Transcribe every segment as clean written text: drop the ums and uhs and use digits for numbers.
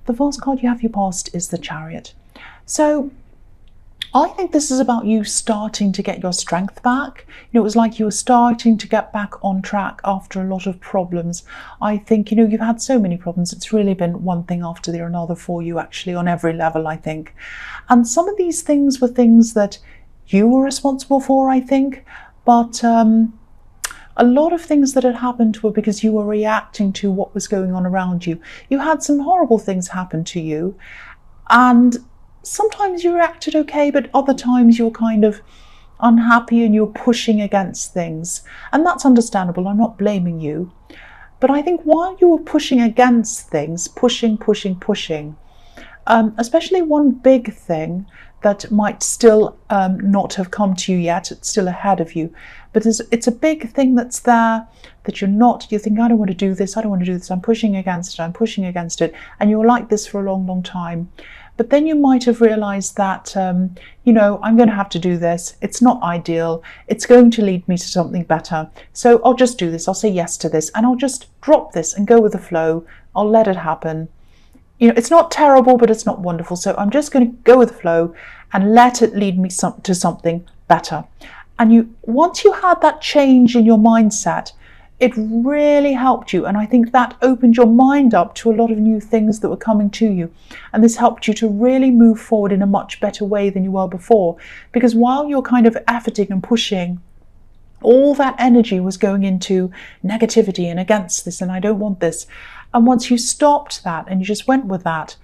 The first card you have for your past is the Chariot. So I think this is about you starting to get your strength back. It was like you were starting to get back on track after a lot of problems. I think, you've had so many problems. It's really been one thing after the another for you, actually, on every level, I think. And some of these things were things that you were responsible for, I think. But a lot of things that had happened were because you were reacting to what was going on around you. You had some horrible things happen to you, and sometimes you reacted okay, but other times you're kind of unhappy and you're pushing against things. And that's understandable. I'm not blaming you. But I think while you were pushing against things, pushing, especially one big thing that might still not have come to you yet, it's still ahead of you, but it's a big thing that's there that you think, I don't want to do this, I'm pushing against it, and you're like this for a long, long time. But then you might have realized that, I'm going to have to do this. It's not ideal. It's going to lead me to something better. So I'll just do this. I'll say yes to this, and I'll just drop this and go with the flow. I'll let it happen. It's not terrible, but it's not wonderful. So I'm just going to go with the flow and let it lead me to something better. And once you had that change in your mindset, it really helped you. And I think that opened your mind up to a lot of new things that were coming to you. And this helped you to really move forward in a much better way than you were before. Because while you're kind of efforting and pushing, all that energy was going into negativity and against this, and I don't want this. And once you stopped that and you just went with that,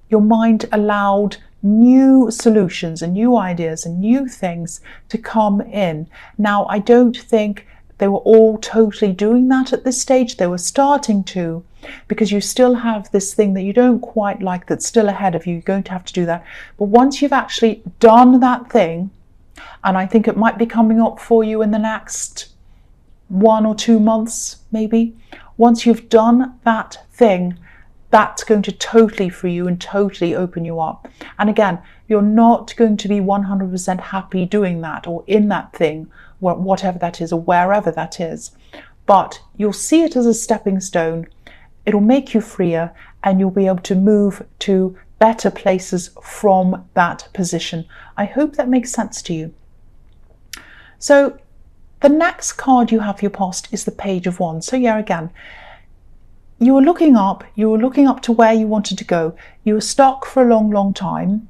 your mind allowed new solutions and new ideas and new things to come in. Now, I don't think they were all totally doing that at this stage. They were starting to, because you still have this thing that you don't quite like that's still ahead of you. You're going to have to do that. But once you've actually done that thing, and I think it might be coming up for you in the next 1 or 2 months, maybe. Once you've done that thing, that's going to totally free you and totally open you up. And again, you're not going to be 100% happy doing that or in that thing, whatever that is or wherever that is. But you'll see it as a stepping stone. It'll make you freer, and you'll be able to move to better places from that position. I hope that makes sense to you. So the next card you have for your past is the Page of Wands. So yeah, again, you were looking up to where you wanted to go. You were stuck for a long, long time.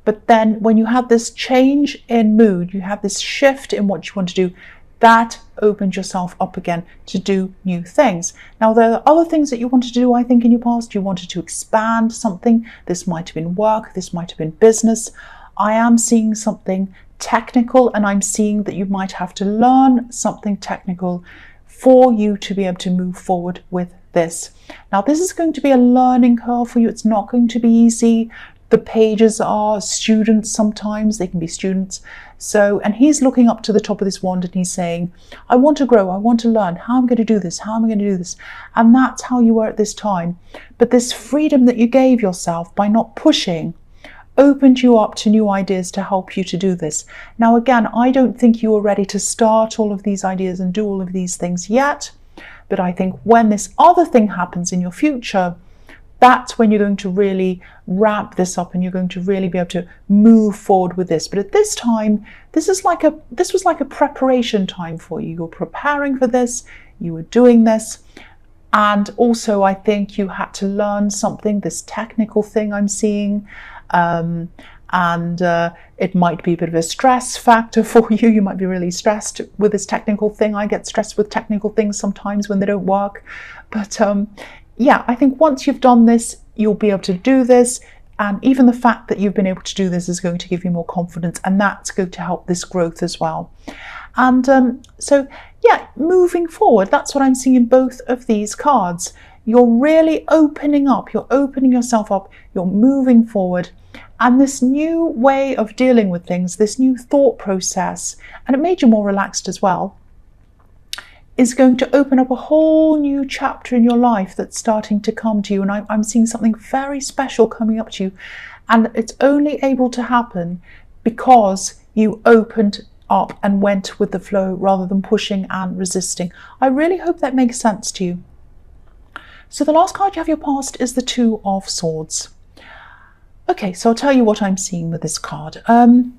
But then when you had this change in mood, you had this shift in what you want to do, that opened yourself up again to do new things. Now, there are other things that you wanted to do, I think, in your past. You wanted to expand something. This might have been work. This might have been business. I am seeing something technical, and I'm seeing that you might have to learn something technical for you to be able to move forward with this. Now, this is going to be a learning curve for you. It's not going to be easy. The pages are students sometimes. They can be students. So, and he's looking up to the top of this wand and he's saying, I want to grow. I want to learn. How am I going to do this? How am I going to do this? And that's how you were at this time. But this freedom that you gave yourself by not pushing opened you up to new ideas to help you to do this. Now, again, I don't think you are ready to start all of these ideas and do all of these things yet. But I think when this other thing happens in your future, that's when you're going to really wrap this up and you're going to really be able to move forward with this. But at this time, this was like a preparation time for you. You're preparing for this, you were doing this. And also, I think you had to learn something, this technical thing I'm seeing. It might be a bit of a stress factor for you. You might be really stressed with this technical thing. I get stressed with technical things sometimes when they don't work. But yeah, I think once you've done this, you'll be able to do this. And even the fact that you've been able to do this is going to give you more confidence, and that's going to help this growth as well. And so, yeah, moving forward, that's what I'm seeing in both of these cards. You're really opening up, you're opening yourself up, you're moving forward. And this new way of dealing with things, this new thought process, and it made you more relaxed as well, is going to open up a whole new chapter in your life that's starting to come to you. And I'm seeing something very special coming up to you. And it's only able to happen because you opened up and went with the flow rather than pushing and resisting. I really hope that makes sense to you. So the last card you have your past is the Two of Swords. Okay, so I'll tell you what I'm seeing with this card. I'm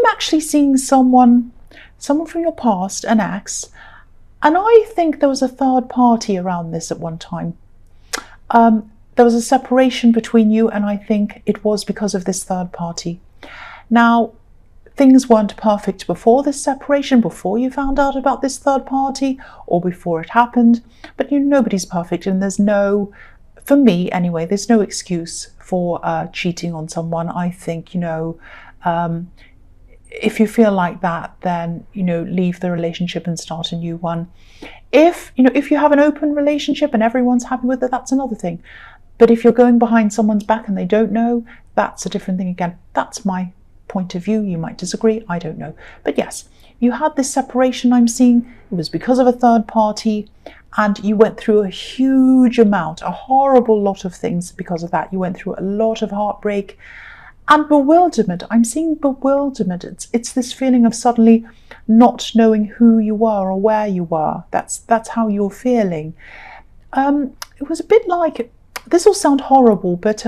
actually seeing someone from your past, an ex, and I think there was a third party around this at one time. There was a separation between you, and I think it was because of this third party. Now, things weren't perfect before this separation, before you found out about this third party, or before it happened, but nobody's perfect, and there's no, for me anyway, there's no excuse for cheating on someone. I think, if you feel like that, then, leave the relationship and start a new one. If you have an open relationship and everyone's happy with it, that's another thing. But if you're going behind someone's back and they don't know, that's a different thing again. That's my point of view. You might disagree, I don't know. But yes, you had this separation I'm seeing. It was because of a third party, and you went through a huge amount, a horrible lot of things because of that. You went through a lot of heartbreak and bewilderment. I'm seeing bewilderment. It's this feeling of suddenly not knowing who you were or where you were. That's how you're feeling. It was a bit like, this will sound horrible, but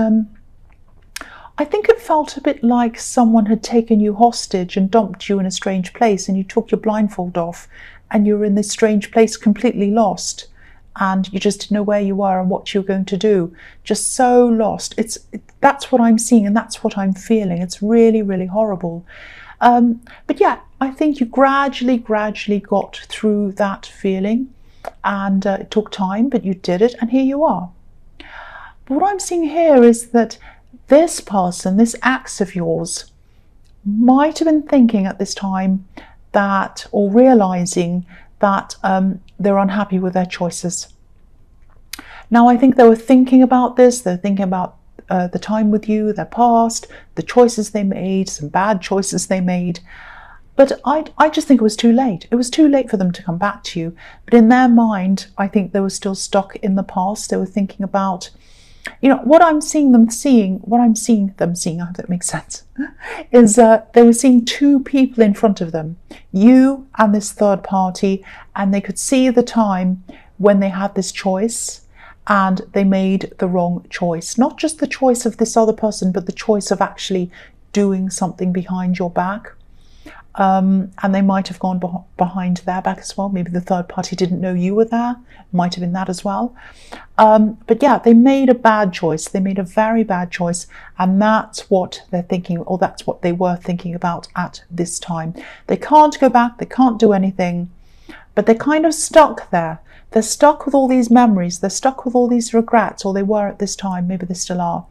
I think it felt a bit like someone had taken you hostage and dumped you in a strange place, and you took your blindfold off and you were in this strange place completely lost, and you just didn't know where you were and what you were going to do. Just so lost. That's what I'm seeing, and that's what I'm feeling. It's really, really horrible. But yeah, I think you gradually got through that feeling, and it took time, but you did it, and here you are. But what I'm seeing here is that this person, this ex of yours, might have been thinking at this time that, or realizing that they're unhappy with their choices. Now, I think they were thinking about this. They're thinking about the time with you, their past, the choices they made, some bad choices they made. But I just think it was too late. It was too late for them to come back to you. But in their mind, I think they were still stuck in the past. They were thinking about, what I'm seeing them seeing, I hope that makes sense, is they were seeing two people in front of them, you and this third party, and they could see the time when they had this choice and they made the wrong choice. Not just the choice of this other person, but the choice of actually doing something behind your back. And they might have gone behind their back as well. Maybe the third party didn't know you were there. Might have been that as well. But yeah, they made a bad choice. They made a very bad choice. And that's what they're thinking, or that's what they were thinking about at this time. They can't go back. They can't do anything. But they're kind of stuck there. They're stuck with all these memories. They're stuck with all these regrets, or they were at this time. Maybe they still are.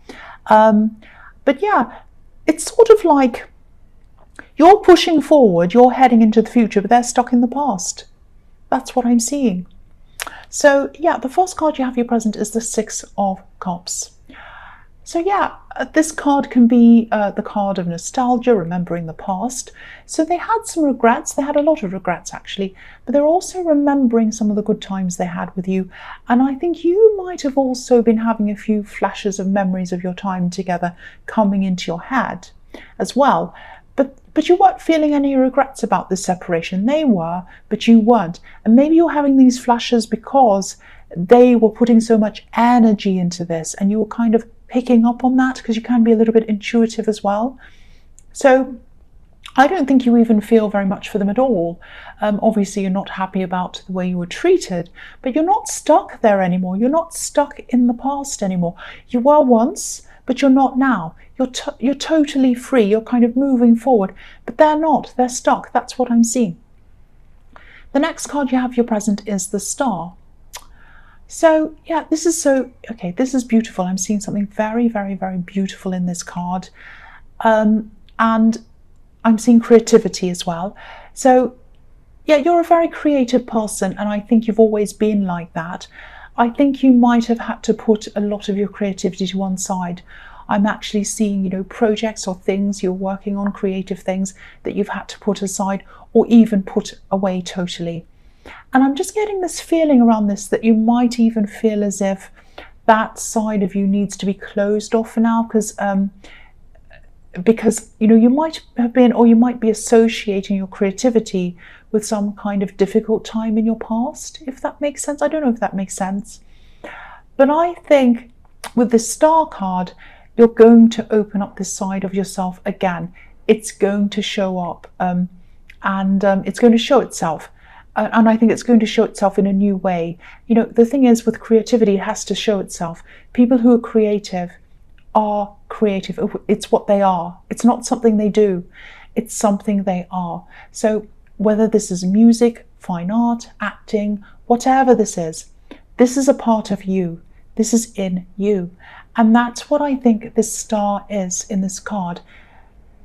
But yeah, it's sort of like, you're pushing forward, you're heading into the future, but they're stuck in the past. That's what I'm seeing. So yeah, the first card you have your present is the Six of Cups. So yeah, this card can be the card of nostalgia, remembering the past. So they had some regrets. They had a lot of regrets actually, but they're also remembering some of the good times they had with you. And I think you might have also been having a few flashes of memories of your time together coming into your head as well. But you weren't feeling any regrets about this separation. They were, but you weren't. And maybe you're having these flashes because they were putting so much energy into this, and you were kind of picking up on that, because you can be a little bit intuitive as well. So I don't think you even feel very much for them at all. Obviously, you're not happy about the way you were treated, but you're not stuck there anymore. You're not stuck in the past anymore. You were once, but you're not now. You're totally free. You're kind of moving forward, but they're not. They're stuck. That's what I'm seeing. The next card you have your present is the Star. So yeah, this is beautiful. I'm seeing something very, very, very beautiful in this card. And I'm seeing creativity as well. So yeah, you're a very creative person, and I think you've always been like that. I think you might have had to put a lot of your creativity to one side. I'm actually seeing, projects or things you're working on, creative things that you've had to put aside or even put away totally. And I'm just getting this feeling around this that you might even feel as if that side of you needs to be closed off for now, because you might have been, or you might be associating your creativity with some kind of difficult time in your past, if that makes sense. I don't know if that makes sense. But I think with the Star card, you're going to open up this side of yourself again. It's going to show up, and it's going to show itself. And I think it's going to show itself in a new way. You know, the thing is with creativity, it has to show itself. People who are creative are creative. It's what they are. It's not something they do. It's something they are. So whether this is music, fine art, acting, whatever this is a part of you. This is in you. And that's what I think this star is in this card.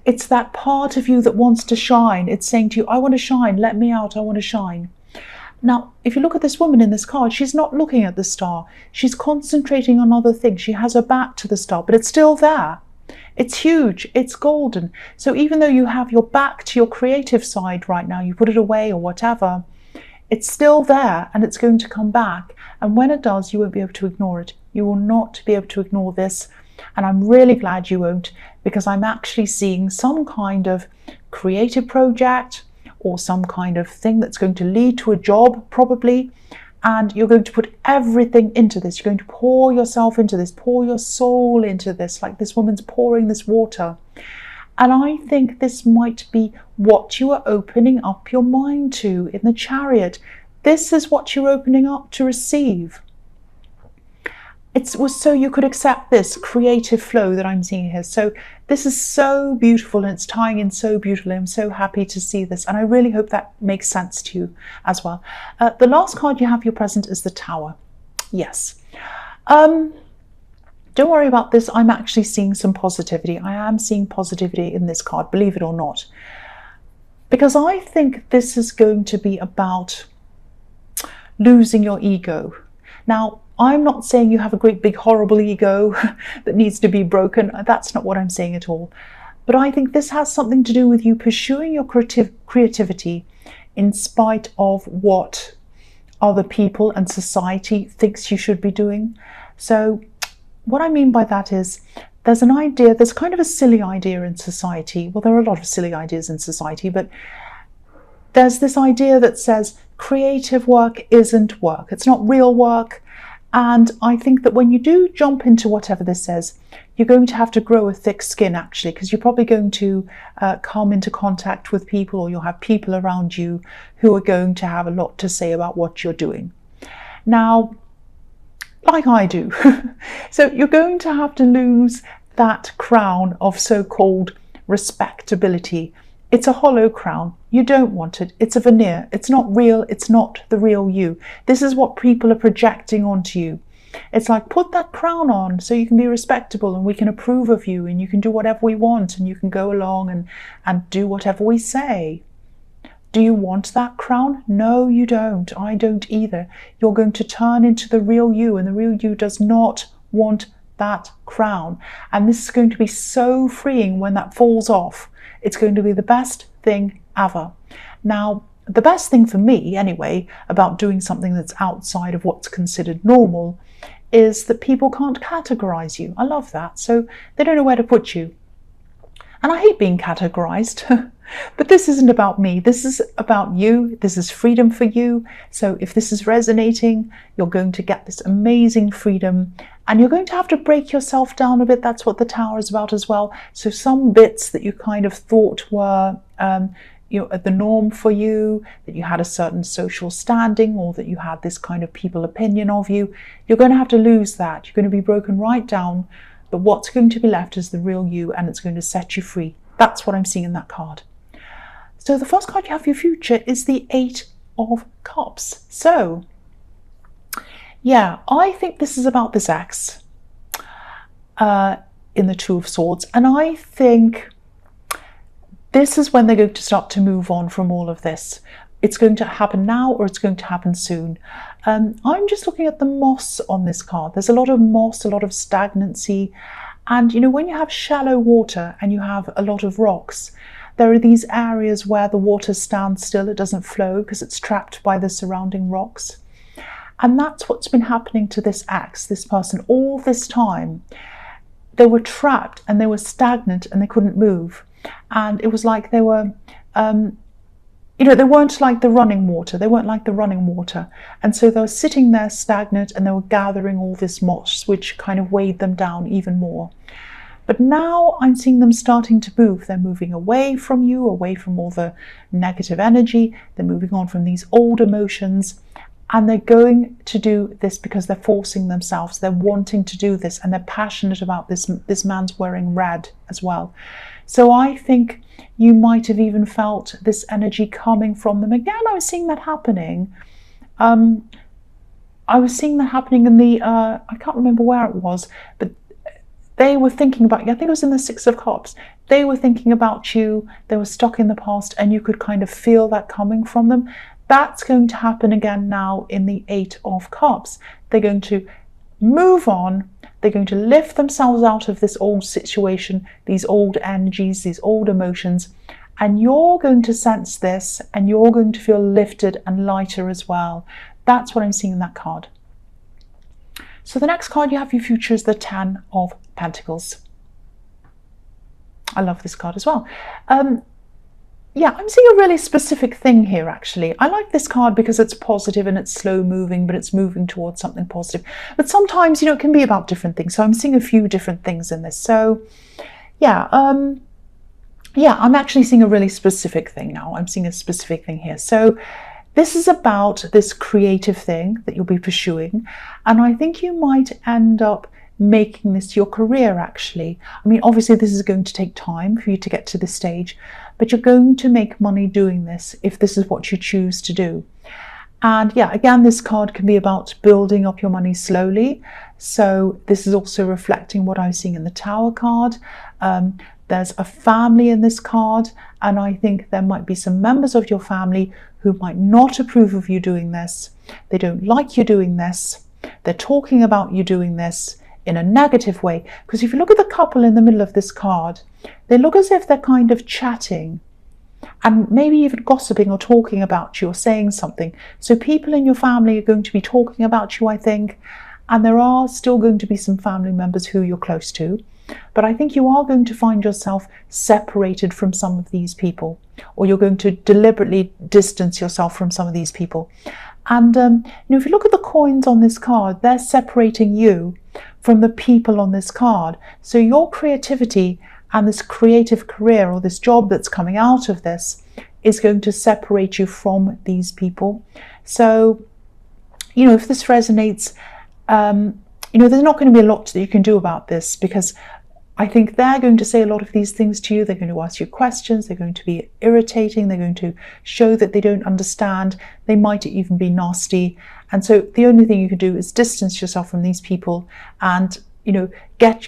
It's that part of you that wants to shine. It's saying to you, I want to shine, let me out, I want to shine. Now, if you look at this woman in this card, she's not looking at the star. She's concentrating on other things. She has her back to the star, but it's still there. It's huge, it's golden. So even though you have your back to your creative side right now, you put it away or whatever, it's still there and it's going to come back. And when it does, you won't be able to ignore it. You will not be able to ignore this. And I'm really glad you won't, because I'm actually seeing some kind of creative project or some kind of thing that's going to lead to a job, probably. And you're going to put everything into this. You're going to pour yourself into this, pour your soul into this, like this woman's pouring this water. And I think this might be what you are opening up your mind to in the Chariot. This is what you're opening up to receive. It was so you could accept this creative flow that I'm seeing here. So this is so beautiful and it's tying in so beautifully. I'm so happy to see this. And I really hope that makes sense to you as well. The last card you have your present is the Tower. Yes. Don't worry about this. I'm actually seeing some positivity. I am seeing positivity in this card, believe it or not. Because I think this is going to be about losing your ego. Now, I'm not saying you have a great big horrible ego that needs to be broken. That's not what I'm saying at all. But I think this has something to do with you pursuing your creativity in spite of what other people and society thinks you should be doing. So what I mean by that is there's an idea, there's kind of a silly idea in society. Well, there are a lot of silly ideas in society, but there's this idea that says creative work isn't work. It's not real work. And I think that when you do jump into whatever this says, you're going to have to grow a thick skin, actually, because you're probably going to come into contact with people, or you'll have people around you who are going to have a lot to say about what you're doing. Now, like I do. So you're going to have to lose that crown of so-called respectability. It's a hollow crown. You don't want it. It's a veneer. It's not real. It's not the real you. This is what people are projecting onto you. It's like, put that crown on so you can be respectable and we can approve of you and you can do whatever we want and you can go along and do whatever we say. Do you want that crown? No, you don't. I don't either. You're going to turn into the real you, and the real you does not want that crown. And this is going to be so freeing when that falls off. It's going to be the best thing ever. Now, the best thing for me, anyway, about doing something that's outside of what's considered normal is that people can't categorize you. I love that. So they don't know where to put you. And I hate being categorized. But this isn't about me. This is about you. This is freedom for you. So if this is resonating, you're going to get this amazing freedom. And you're going to have to break yourself down a bit. That's what the Tower is about as well. So some bits that you kind of thought were the norm for you, that you had a certain social standing, or that you had this kind of people opinion of you, you're going to have to lose that. You're going to be broken right down. But what's going to be left is the real you, and it's going to set you free. That's what I'm seeing in that card. So the first card you have for your future is the 8 of Cups. So, yeah, I think this is about this ex in the 2 of Swords. And I think this is when they're going to start to move on from all of this. It's going to happen now, or it's going to happen soon. I'm just looking at the moss on this card. There's a lot of moss, a lot of stagnancy. And, you know, when you have shallow water and you have a lot of rocks, there are these areas where the water stands still. It doesn't flow because it's trapped by the surrounding rocks. And that's what's been happening to this ex, this person, all this time. They were trapped and they were stagnant and they couldn't move. And it was like they were you know, they weren't like the running water. They weren't like the running water. And so they were sitting there stagnant, and they were gathering all this moss, which kind of weighed them down even more. But now I'm seeing them starting to move. They're moving away from you, away from all the negative energy. They're moving on from these old emotions. And they're going to do this because they're forcing themselves. They're wanting to do this, and they're passionate about this. This man's wearing red as well. So I think you might have even felt this energy coming from them. Again, I was seeing that happening. I was seeing that happening in the, I can't remember where it was, but they were thinking about you. I think it was in the Six of Cups. They were thinking about you. They were stuck in the past, and you could kind of feel that coming from them. That's going to happen again now in the Eight of Cups. They're going to move on. They're going to lift themselves out of this old situation, these old energies, these old emotions, and you're going to sense this, and you're going to feel lifted and lighter as well. That's what I'm seeing in that card. So the next card you have for your future is the Ten of Pentacles. I love this card as well. Yeah, I'm seeing a really specific thing here, actually. I like this card because it's positive and it's slow moving, but it's moving towards something positive. But sometimes, you know, it can be about different things. So I'm seeing a few different things in this. So yeah, I'm actually seeing a really specific thing now. I'm seeing a specific thing here. So this is about this creative thing that you'll be pursuing. And I think you might end up making this your career, actually. I mean, obviously this is going to take time for you to get to this stage, but you're going to make money doing this if this is what you choose to do. And yeah, again, this card can be about building up your money slowly. So this is also reflecting what I was seeing in the Tower card. There's a family in this card, and I think there might be some members of your family who might not approve of you doing this. They don't like you doing this. They're talking about you doing this in a negative way. Because if you look at the couple in the middle of this card, they look as if they're kind of chatting and maybe even gossiping or talking about you or saying something. So people in your family are going to be talking about you, I think, and there are still going to be some family members who you're close to. But I think you are going to find yourself separated from some of these people, or you're going to deliberately distance yourself from some of these people. And you know, if you look at the coins on this card, they're separating you from the people on this card. So your creativity and this creative career or this job that's coming out of this is going to separate you from these people. So, you know, if this resonates, you know, there's not going to be a lot that you can do about this, because I think they're going to say a lot of these things to you. They're going to ask you questions. They're going to be irritating. They're going to show that they don't understand. They might even be nasty. And so the only thing you can do is distance yourself from these people and, you know,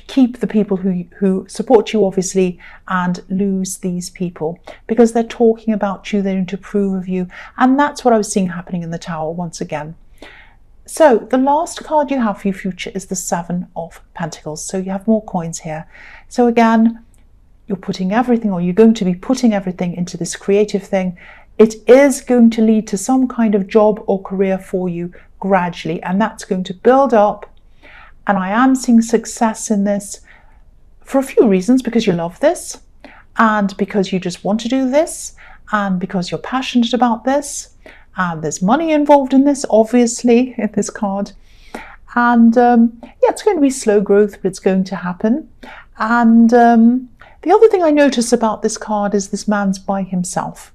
keep the people who support you, obviously, and lose these people because they're talking about you. They don't approve of you. And that's what I was seeing happening in the Tower once again. So the last card you have for your future is the Seven of Pentacles. So you have more coins here. So again, you're putting everything, or you're going to be putting everything into this creative thing. It is going to lead to some kind of job or career for you gradually, and that's going to build up. And I am seeing success in this for a few reasons, because you love this, and because you just want to do this, and because you're passionate about this. And there's money involved in this, obviously, in this card. And yeah, it's going to be slow growth, but it's going to happen. And the other thing I notice about this card is this man's by himself.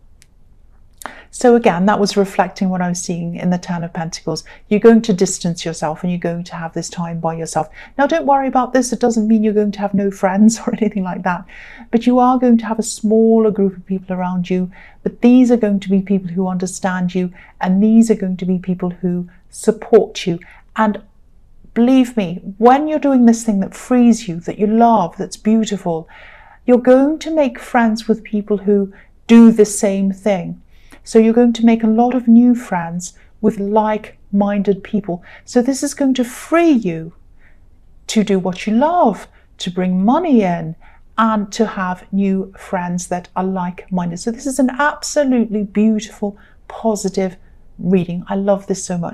So again, that was reflecting what I was seeing in the Ten of Pentacles. You're going to distance yourself and you're going to have this time by yourself. Now, don't worry about this. It doesn't mean you're going to have no friends or anything like that. But you are going to have a smaller group of people around you. But these are going to be people who understand you. And these are going to be people who support you. And believe me, when you're doing this thing that frees you, that you love, that's beautiful, you're going to make friends with people who do the same thing. So you're going to make a lot of new friends with like-minded people. So this is going to free you to do what you love, to bring money in, and to have new friends that are like-minded. So this is an absolutely beautiful, positive reading. I love this so much.